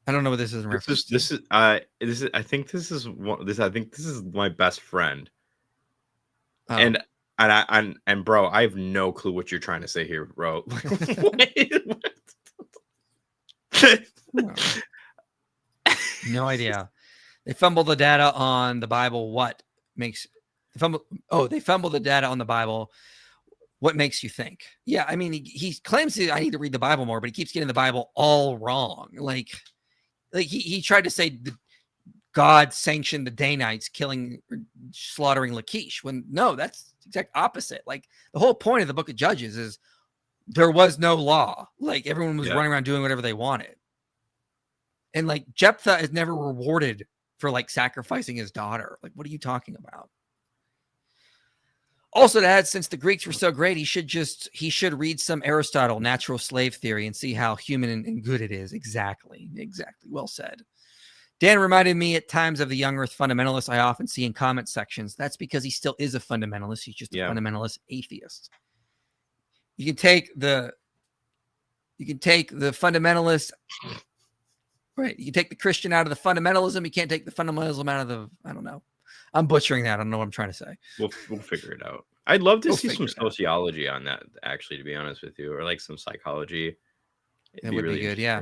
I don't know what this is in reference to. I think this is my best friend. Oh. And bro, I have no clue what you're trying to say here, bro. No idea. They fumble the data on the Bible. They fumble the data on the Bible. What makes you think? Yeah, I mean, he claims I need to read the Bible more, but he keeps getting the Bible all wrong. Like he tried to say God sanctioned the Danites slaughtering Lachish, when no, that's the exact opposite. Like, the whole point of the book of Judges is there was no law. Like, everyone was running around doing whatever they wanted. And like, Jephthah is never rewarded for like sacrificing his daughter. Like, what are you talking about? Also, to add, since the Greeks were so great, he should read some Aristotle, natural slave theory, and see how human and good it is. Exactly. Well said. Dan reminded me at times of the young earth fundamentalist I often see in comment sections. That's because he still is a fundamentalist. He's just a fundamentalist atheist. You can take the fundamentalist, right? You can take the Christian out of the fundamentalism. You can't take the fundamentalism out of I don't know. I'm butchering that. I don't know what I'm trying to say. We'll figure it out. I'd love to see some sociology on that, actually, to be honest with you, or like some psychology. That would be good, yeah.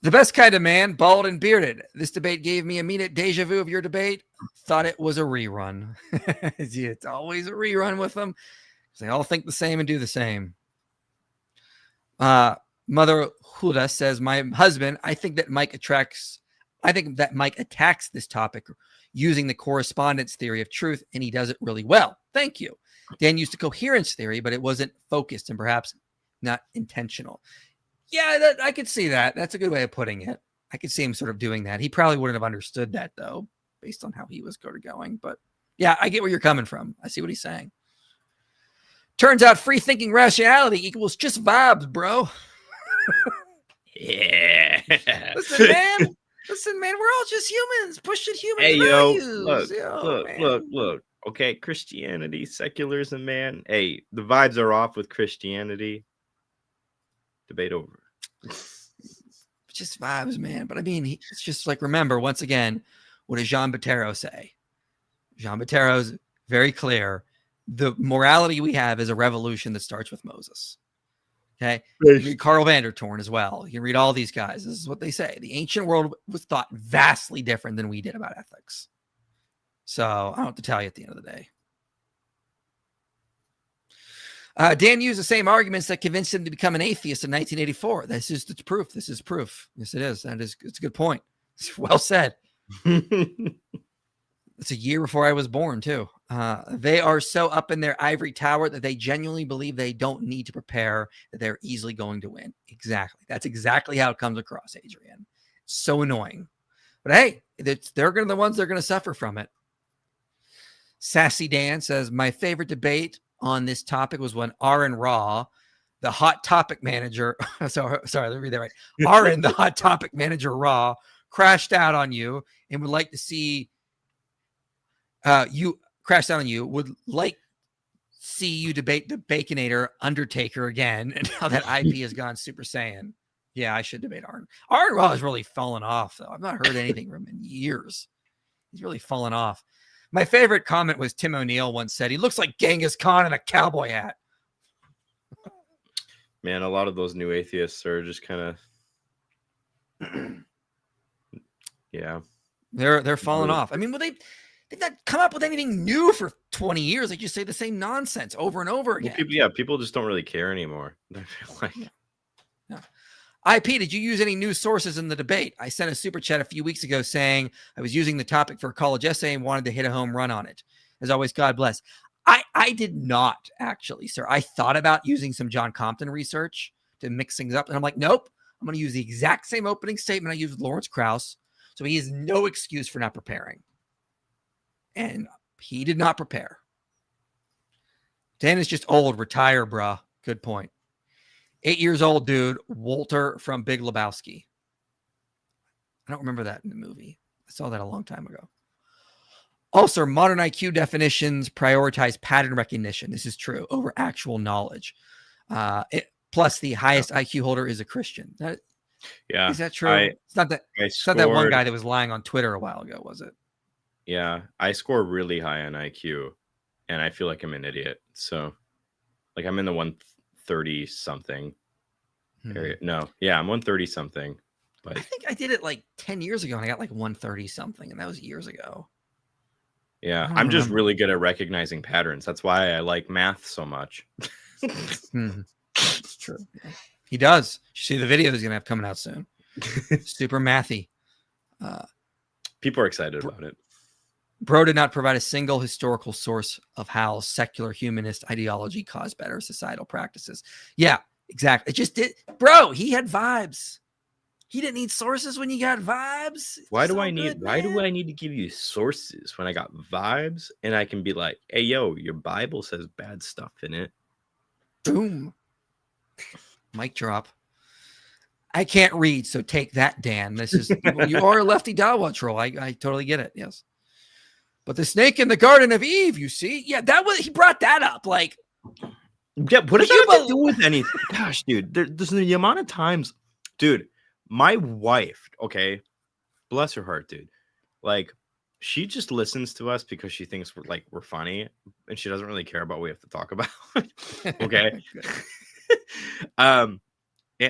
The best kind of man, bald and bearded. This debate gave me immediate deja vu of your debate. Thought it was a rerun. It's always a rerun with them. They all think the same and do the same. Mother Huda says, my husband, I think that Mike attacks this topic using the correspondence theory of truth, and he does it really well. Thank you. Dan used the coherence theory, but it wasn't focused and perhaps not intentional. Yeah, I could see that. That's a good way of putting it. I could see him sort of doing that. He probably wouldn't have understood that, though, based on how he was going. But yeah, I get where you're coming from. I see what he's saying. Turns out free thinking rationality equals just vibes, bro. Yeah. Listen, man, we're all just humans pushing human values. Look. Okay, Christianity, secularism, man. Hey, the vibes are off with Christianity. Debate over. Just vibes, man. But I mean, it's just like, remember, once again, what does Jean Bottero say? Jean Bottero's very clear. The morality we have is a revolution that starts with Moses. Okay. You read Karl Vandertorn as well. You can read all these guys. This is what they say. The ancient world was thought vastly different than we did about ethics. So I don't have to tell you at the end of the day. Dan used the same arguments that convinced him to become an atheist in 1984. It's proof. This is proof. Yes, it is. It's a good point. It's well said. It's a year before I was born, too. They are so up in their ivory tower that they genuinely believe they don't need to prepare, that they're easily going to win. Exactly. That's exactly how it comes across, Adrian. It's so annoying. But hey, they're the ones that are going to suffer from it. Sassy Dan says, my favorite debate on this topic was when Aaron Raw, the hot topic manager, sorry, let me read that right. Aaron, the hot topic manager Raw, crashed out on you and would like to see you would like see you debate the Baconator Undertaker again. And now that IP has gone Super Saiyan. Yeah, I should debate Aaron. Aaron Raw has really fallen off, though. I've not heard anything from him in years. He's really fallen off. My favorite comment was Tim O'Neill once said, he looks like Genghis Khan in a cowboy hat. Man, a lot of those new atheists are just kind of, yeah. They're falling off. I mean, they've not come up with anything new for 20 years. They just say the same nonsense over and over again. People just don't really care anymore. I feel like. Yeah. IP, did you use any news sources in the debate? I sent a super chat a few weeks ago saying I was using the topic for a college essay and wanted to hit a home run on it. As always, God bless. I did not, actually, sir. I thought about using some John Compton research to mix things up. And I'm like, nope. I'm going to use the exact same opening statement I used with Lawrence Krauss. So he has no excuse for not preparing. And he did not prepare. Dan is just old. Retire, bruh. Good point. 8 years old, dude. Walter from Big Lebowski. I don't remember that in the movie. I saw that a long time ago. Also, modern IQ definitions prioritize pattern recognition. This is true over actual knowledge. Plus, the highest IQ holder is a Christian. Is that true? It's not that one guy that was lying on Twitter a while ago, was it? Yeah, I score really high on IQ, and I feel like I'm an idiot. So, like, I'm in the 130 something area. No, yeah, I'm 130 something. But I think I did it like 10 years ago, and I got like 130 something, and that was years ago. Yeah, I'm just really good at recognizing patterns. That's why I like math so much. It's true. Yeah. He does. You see the video he's going to have coming out soon. Super mathy. People are excited about it. Bro did not provide a single historical source of how secular humanist ideology caused better societal practices. Yeah, exactly. It just did. Bro, he had vibes. He didn't need sources when you got vibes. Why do I need to give you sources when I got vibes and I can be like, hey, yo, your Bible says bad stuff in it. Boom. Mic drop. I can't read, so take that, Dan. This is you are a lefty Dawa troll. I totally get it. Yes. But the snake in the Garden of Eve, you see? Yeah, he brought that up. Like, yeah, what does that have to do with anything? Gosh, dude, there's the amount of times, dude. My wife, okay, bless her heart, dude. Like, she just listens to us because she thinks we're funny, and she doesn't really care about what we have to talk about. Okay. And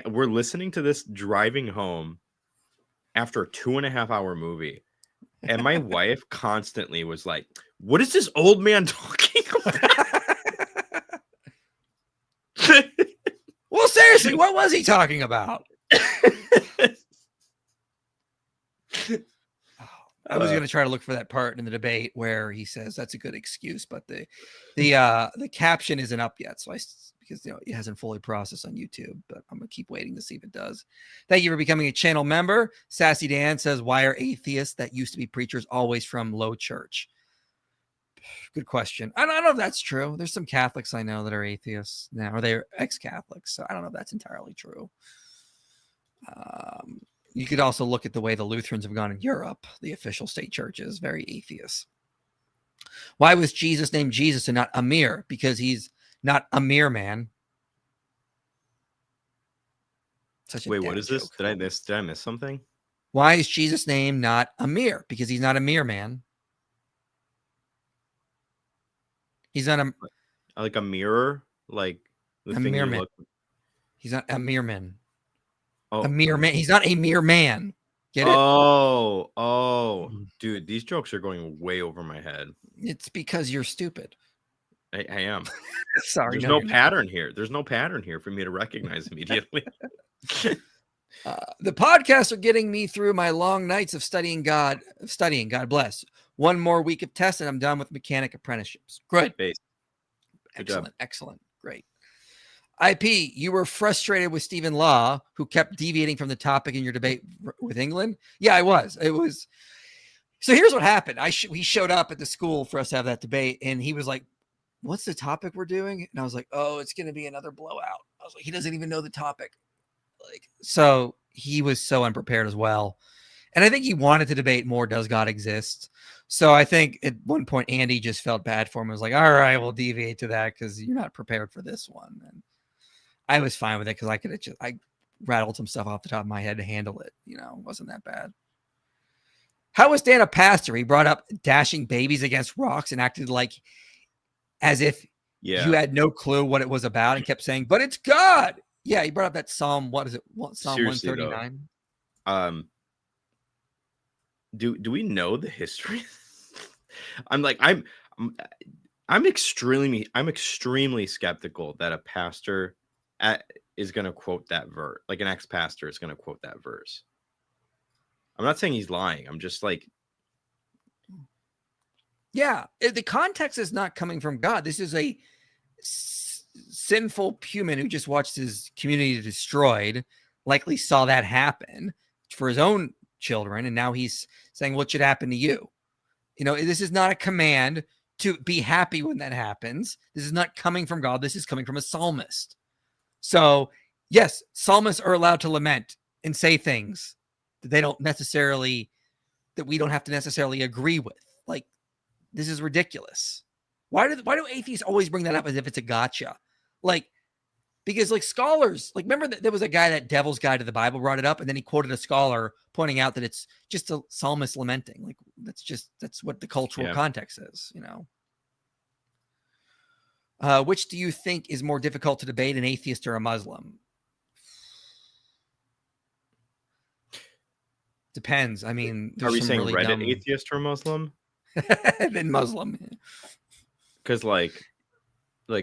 we're listening to this driving home after a 2.5-hour movie. And my wife constantly was like, what is this old man talking about? Well, seriously, What was he talking about? I was going to try to look for that part in the debate where he says that's a good excuse, but the caption isn't up yet, so because it hasn't fully processed on YouTube. But I'm going to keep waiting to see if it does. Thank you for becoming a channel member. Sassy Dan says, "Why are atheists that used to be preachers always from low church?" Good question. I don't know if that's true. There's some Catholics I know that are atheists now, or they're ex-Catholics, so I don't know if that's entirely true. You could also look at the way the Lutherans have gone in Europe. The official state church is very atheist. Why was Jesus named Jesus and not Amir? Because he's not a mere man. Wait, what is this? Did I miss something? Why is Jesus' name not Amir? Because he's not a mere man. He's not like a mirror, like the thing you look. He's not a mere man. Oh, a mere man. He's not a mere man. Get it? Oh, dude, these jokes are going way over my head. It's because you're stupid. I am. Sorry. There's no pattern here. There's no pattern here for me to recognize immediately. The podcasts are getting me through my long nights of studying. God bless. One more week of tests and I'm done with mechanic apprenticeships. Good. Excellent. Great. IP, you were frustrated with Stephen Law, who kept deviating from the topic in your debate with England. Yeah, I was. It was. So here's what happened. He showed up at the school for us to have that debate, and he was like, "What's the topic we're doing?" And I was like, "Oh, it's going to be another blowout." I was like, "He doesn't even know the topic." So he was so unprepared as well. And I think he wanted to debate more. Does God exist? So I think at one point, Andy just felt bad for him. It was like, all right, we'll deviate to that because you're not prepared for this one. And I was fine with it because I rattled some stuff off the top of my head to handle it. It wasn't that bad. How was Dan a pastor? He brought up dashing babies against rocks and acted like as if you had no clue what it was about and kept saying, but it's God. Yeah, he brought up that Psalm. What is it? Psalm 139. Do we know the history? I'm extremely skeptical that a pastor is going to quote that verse. Like an ex-pastor is going to quote that verse. I'm not saying he's lying. I'm just like, yeah, the context is not coming from God. This is a sinful human who just watched his community destroyed, likely saw that happen for his own children, and now he's saying what should happen to you. This is not a command to be happy when that happens. This is not coming from God. This is coming from a psalmist. So yes, psalmists are allowed to lament and say things that we don't have to necessarily agree with. Like, this is ridiculous. Why do atheists always bring that up as if it's a gotcha? Because scholars, remember that there was a guy, that Devil's Guide to the Bible, brought it up, and then he quoted a scholar pointing out that it's just a psalmist lamenting. That's what the cultural context is, Which do you think is more difficult to debate, an atheist or a Muslim? Depends. I mean, are we saying really Reddit atheist or Muslim? Then Muslim. Because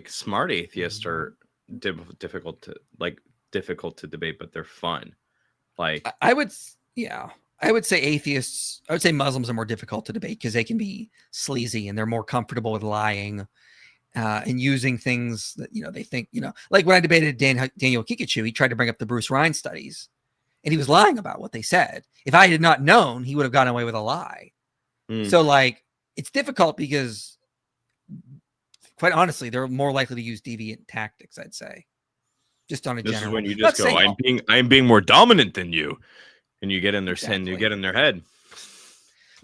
smart atheists are difficult to debate, but they're fun. I would say atheists. I would say Muslims are more difficult to debate because they can be sleazy and they're more comfortable with lying and using things that they think Like when I debated Daniel Kikachu, he tried to bring up the Bruce Ryan studies, and he was lying about what they said. If I had not known, he would have gotten away with a lie. So it's difficult because, quite honestly, they're more likely to use deviant tactics, I'd say. Just on a general. This is when you just go, I'm being more dominant than you, and you get in their sin, you get in their head. I'm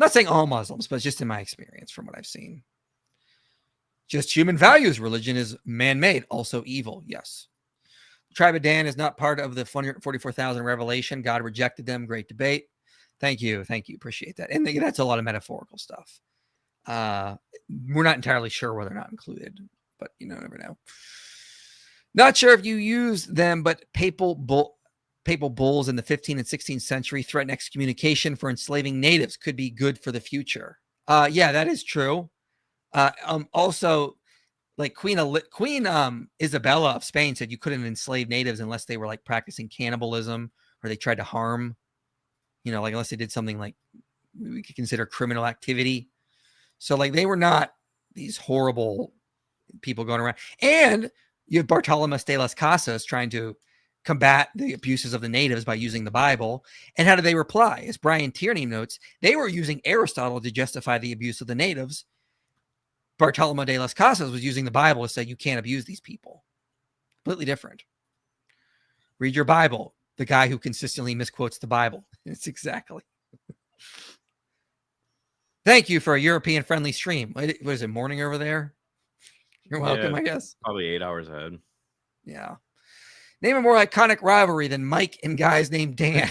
not saying all Muslims, but just in my experience from what I've seen. Just human values. Religion is man-made, also evil. Yes. The tribe of Dan is not part of the 144,000 revelation. God rejected them. Great debate. Thank you. Appreciate that. And that's a lot of metaphorical stuff. We're not entirely sure whether or not included, but never know. Not sure if you use them, but papal bulls in the 15th and 16th century threaten excommunication for enslaving natives. Could be good for the future. Yeah, that is true. Also, like Queen Isabella of Spain said you couldn't enslave natives unless they were like practicing cannibalism or they tried to harm, like unless they did something like we could consider criminal activity. So like they were not these horrible people going around. And you have Bartolomé de las Casas trying to combat the abuses of the natives by using the Bible. And how do they reply? As Brian Tierney notes, they were using Aristotle to justify the abuse of the natives. Bartolomé de las Casas was using the Bible to say you can't abuse these people. Completely different. Read your Bible. The guy who consistently misquotes the Bible. It's exactly. Thank you for a European-friendly stream. What is it, morning over there? You're welcome, I guess. Probably 8 hours ahead. Yeah. Name a more iconic rivalry than Mike and guys named Dan.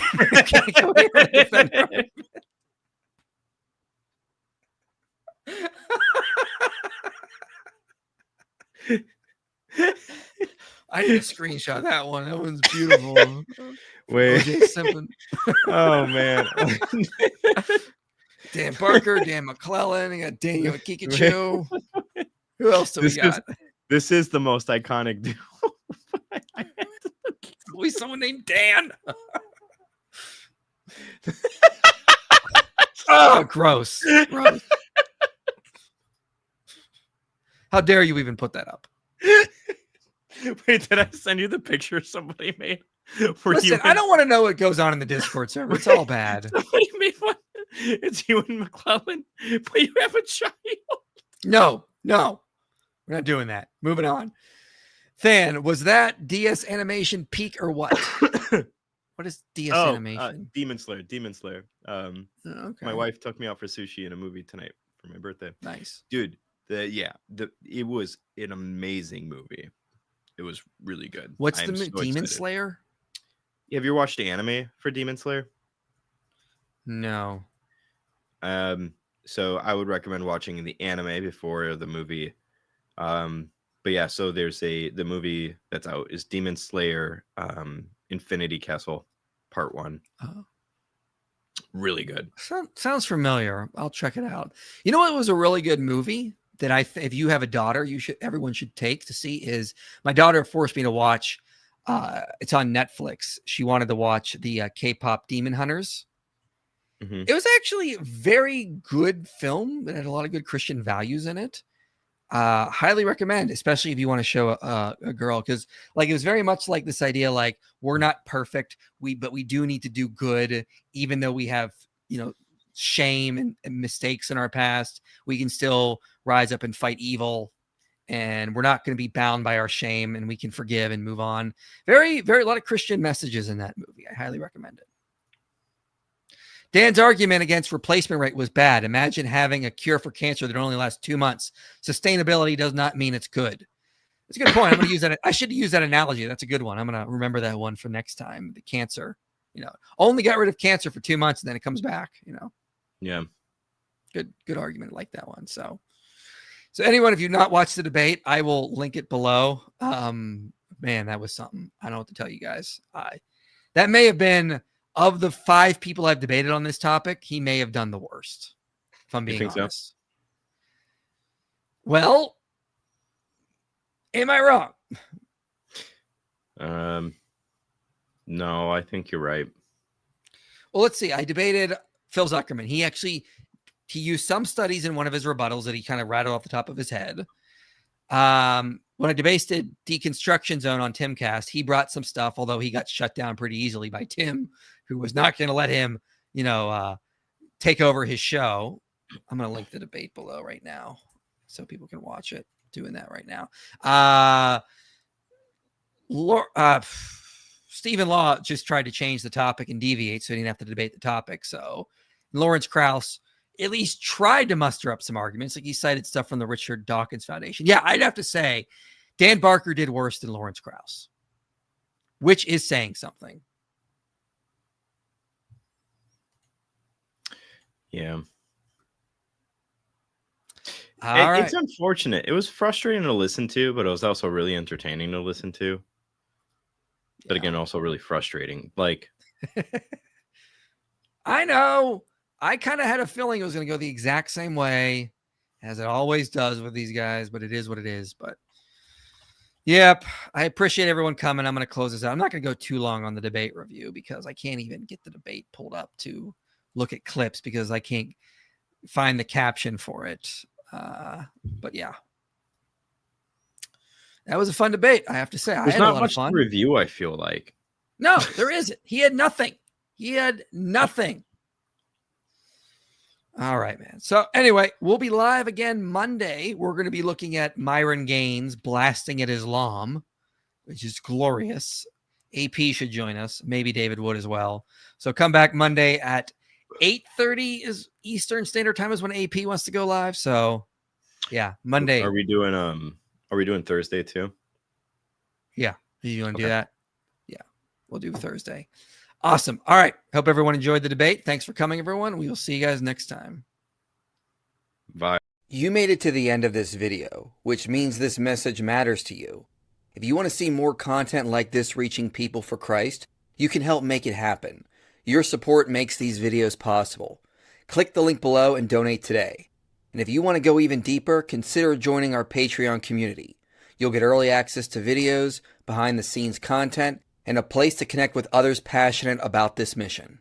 I need to screenshot that one. That one's beautiful. Wait. OJ Simpson. Oh, man. Dan Barker, Dan McClellan, you got Daniel Kikachu. Who else do we got? This is the most iconic duo. Always someone named Dan. Oh, gross. Gross. How dare you even put that up? Wait, did I send you the picture somebody made? Listen, I don't want to know what goes on in the Discord server. It's all bad. Somebody made one. It's you and McClellan, but you have a child. No. We're not doing that. Moving on. Than, was that DS animation peak or what? What is DS animation? Demon Slayer. Okay. My wife took me out for sushi and a movie tonight for my birthday. Nice. Dude, it was an amazing movie. It was really good. What's the Demon Slayer? Have you watched the anime for Demon Slayer? No. So I would recommend watching the anime before the movie. But yeah, so there's the movie that's out is Demon Slayer, Infinity Castle, Part 1. Oh. Really good. Sounds familiar. I'll check it out. You know what was a really good movie that if you have a daughter, everyone should take to see is my daughter forced me to watch. It's on Netflix. She wanted to watch the K-pop Demon Hunters. Mm-hmm. It was actually a very good film that had a lot of good Christian values in it. Highly recommend, especially if you want to show a girl, because like it was very much like this idea, like we're not perfect, but we do need to do good, even though we have shame and mistakes in our past. We can still rise up and fight evil, and we're not going to be bound by our shame, and we can forgive and move on. Very, very a lot of Christian messages in that movie. I highly recommend it. Dan's argument against replacement rate was bad. Imagine having a cure for cancer that only lasts 2 months. Sustainability does not mean it's good. That's a good point. I'm going to use that. I should use that analogy. That's a good one. I'm going to remember that one for next time. The cancer, only got rid of cancer for 2 months and then it comes back, Yeah. Good argument. I like that one. So anyone, if you've not watched the debate, I will link it below. Man, that was something. I don't know what to tell you guys. That may have been, of the 5 people I've debated on this topic, he may have done the worst, if I'm being honest. So? Well, am I wrong? No, I think you're right. Well, let's see. I debated Phil Zuckerman. He used some studies in one of his rebuttals that he kind of rattled off the top of his head. When I debated Deconstruction Zone on Timcast, he brought some stuff, although he got shut down pretty easily by Tim, who was not going to let him, take over his show. I'm going to link the debate below right now so people can watch it. Doing that right now. Stephen Law just tried to change the topic and deviate so he didn't have to debate the topic. So Lawrence Krauss at least tried to muster up some arguments. Like he cited stuff from the Richard Dawkins Foundation. Yeah, I'd have to say Dan Barker did worse than Lawrence Krauss, which is saying something. Yeah. It's unfortunate. It was frustrating to listen to, but it was also really entertaining to listen to. But again, also really frustrating. Like, I know. I kind of had a feeling it was going to go the exact same way. as it always does with these guys, but it is what it is. But yep, I appreciate everyone coming. I'm going to close this out. I'm not going to go too long on the debate review because I can't even get the debate pulled up to look at clips because I can't find the caption for it. But yeah, that was a fun debate. I have to say, I There's had a not lot much of fun. to review, I feel like. No, there isn't. He had nothing. All right, man. So anyway, we'll be live again Monday. We're going to be looking at Myron Gaines blasting at Islam, which is glorious. AP should join us. Maybe David Wood as well. So come back Monday at 8:30 is Eastern Standard Time is when AP wants to go live. So yeah, Monday. Are we doing Thursday too? Yeah. You want to do that? Yeah. We'll do Thursday. Awesome. All right. Hope everyone enjoyed the debate. Thanks for coming, everyone. We will see you guys next time. Bye. You made it to the end of this video, which means this message matters to you. If you want to see more content like this reaching people for Christ, you can help make it happen. Your support makes these videos possible. Click the link below and donate today. And if you want to go even deeper, consider joining our Patreon community. You'll get early access to videos, behind-the-scenes content, and a place to connect with others passionate about this mission.